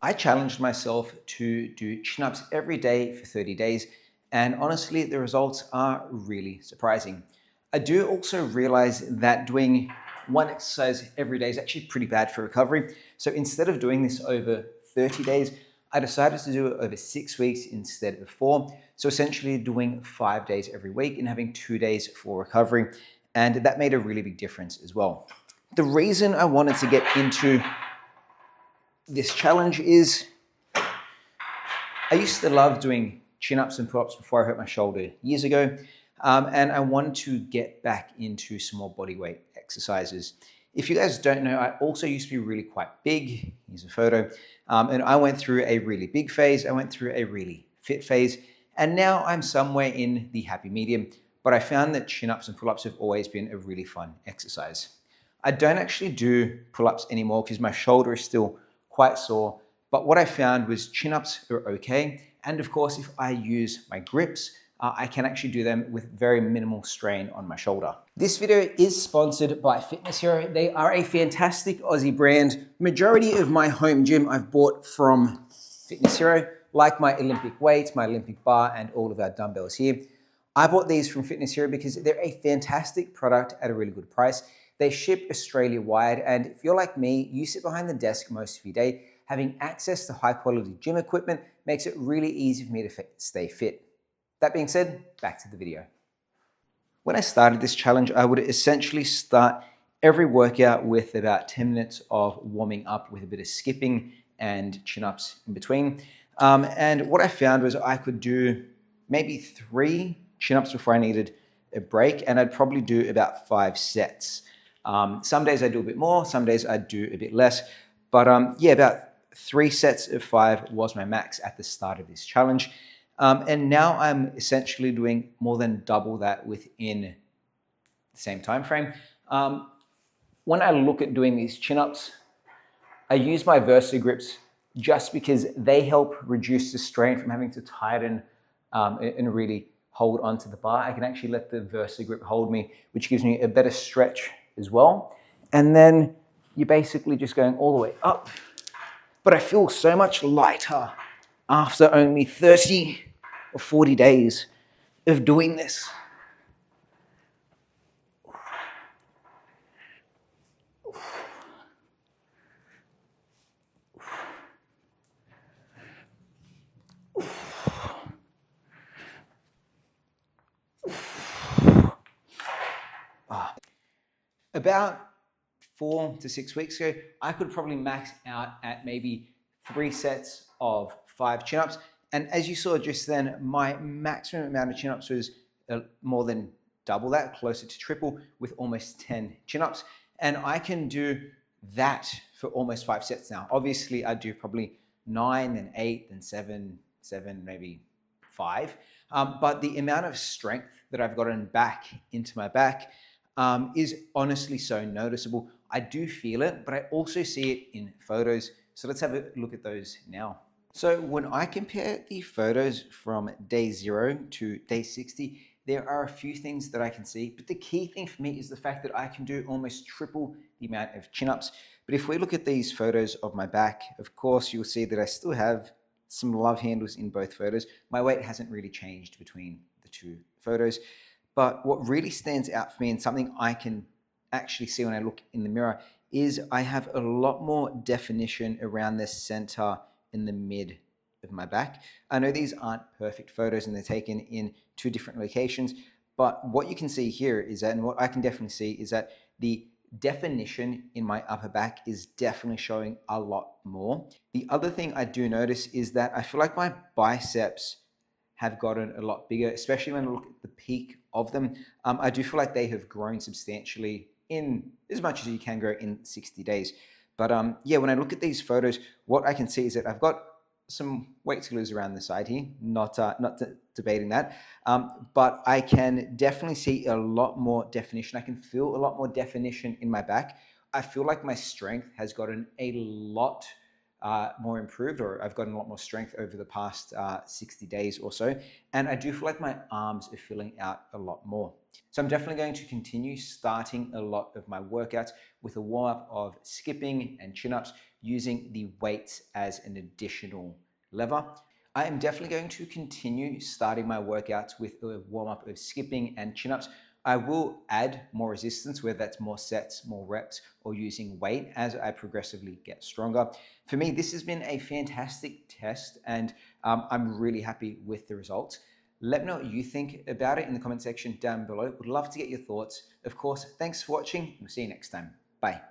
I challenged myself to do chin-ups every day for 30 days, and honestly, the results are really surprising. I do also realize that doing one exercise every day is actually pretty bad for recovery. So instead of doing this over 30 days, I decided to do it over 6 weeks instead of four. So essentially doing 5 days every week and having 2 days for recovery. And that made a really big difference as well. The reason I wanted to get into this challenge is I used to love doing chin-ups and pull-ups before I hurt my shoulder years ago, and I wanted to get back into some more body weight exercises. If you guys don't know, I also used to be really quite big. Here's a photo. And I went through a really big phase. I went through a really fit phase. And now I'm somewhere in the happy medium. But I found that chin-ups and pull-ups have always been a really fun exercise. I don't actually do pull-ups anymore because my shoulder is still quite sore. But what I found was chin-ups are okay. And of course, if I use my grips, I can actually do them with very minimal strain on my shoulder. This video is sponsored by Fitness Hero. They are a fantastic Aussie brand. Majority of my home gym I've bought from Fitness Hero, like my Olympic weights, my Olympic bar, and all of our dumbbells here. I bought these from Fitness Hero because they're a fantastic product at a really good price. They ship Australia-wide, and if you're like me, you sit behind the desk most of your day, having access to high-quality gym equipment makes it really easy for me to stay fit. That being said, back to the video. When I started this challenge, I would essentially start every workout with about 10 minutes of warming up with a bit of skipping and chin-ups in between. And what I found was I could do maybe 3 chin-ups before I needed a break, and I'd probably do about 5 sets. Some days I do a bit more, some days I do a bit less, but yeah, about 3 sets of 5 was my max at the start of this challenge. And now I'm essentially doing more than double that within the same time frame. When I look at doing these chin-ups, I use my Versa grips just because they help reduce the strain from having to tighten and really hold onto the bar. I can actually let the Versa grip hold me, which gives me a better stretch as well. And then you're basically just going all the way up. But I feel so much lighter after only 30 or 40 days of doing this. About 4 to 6 weeks ago, I could probably max out at maybe 3 sets of 5 chin-ups. And as you saw just then, my maximum amount of chin-ups was more than double that, closer to triple, with almost 10 chin-ups. And I can do that for almost 5 sets now. Obviously, I do probably 9, then 8, then 7, maybe 5. But the amount of strength that I've gotten back into my back is honestly so noticeable. I do feel it, but I also see it in photos. So let's have a look at those now. So when I compare the photos from day 0 to day 60, there are a few things that I can see, but the key thing for me is the fact that I can do almost triple the amount of chin-ups. But if we look at these photos of my back, of course, you'll see that I still have some love handles in both photos. My weight hasn't really changed between the 2 photos. But what really stands out for me, and something I can actually see when I look in the mirror, is I have a lot more definition around the center in the mid of my back. I know these aren't perfect photos and they're taken in 2 different locations, but what you can see here is that, and what I can definitely see is that the definition in my upper back is definitely showing a lot more. The other thing I do notice is that I feel like my biceps have gotten a lot bigger, especially when I look at the peak of them. I do feel like they have grown substantially in as much as you can grow in 60 days. But yeah, when I look at these photos, what I can see is that I've got some weight to lose around the side here, not debating that. But I can definitely see a lot more definition. I can feel a lot more definition in my back. I feel like my strength has gotten a lot more improved, or I've gotten a lot more strength over the past 60 days or so. And I do feel like my arms are filling out a lot more. So I'm definitely going to continue starting a lot of my workouts with a warm-up of skipping and chin-ups using the weights as an additional lever. I am definitely going to continue starting my workouts with a warm-up of skipping and chin-ups. I will add more resistance, whether that's more sets, more reps, or using weight as I progressively get stronger. For me, this has been a fantastic test, and I'm really happy with the results. Let me know what you think about it in the comment section down below. Would love to get your thoughts. Of course, thanks for watching. We'll see you next time. Bye.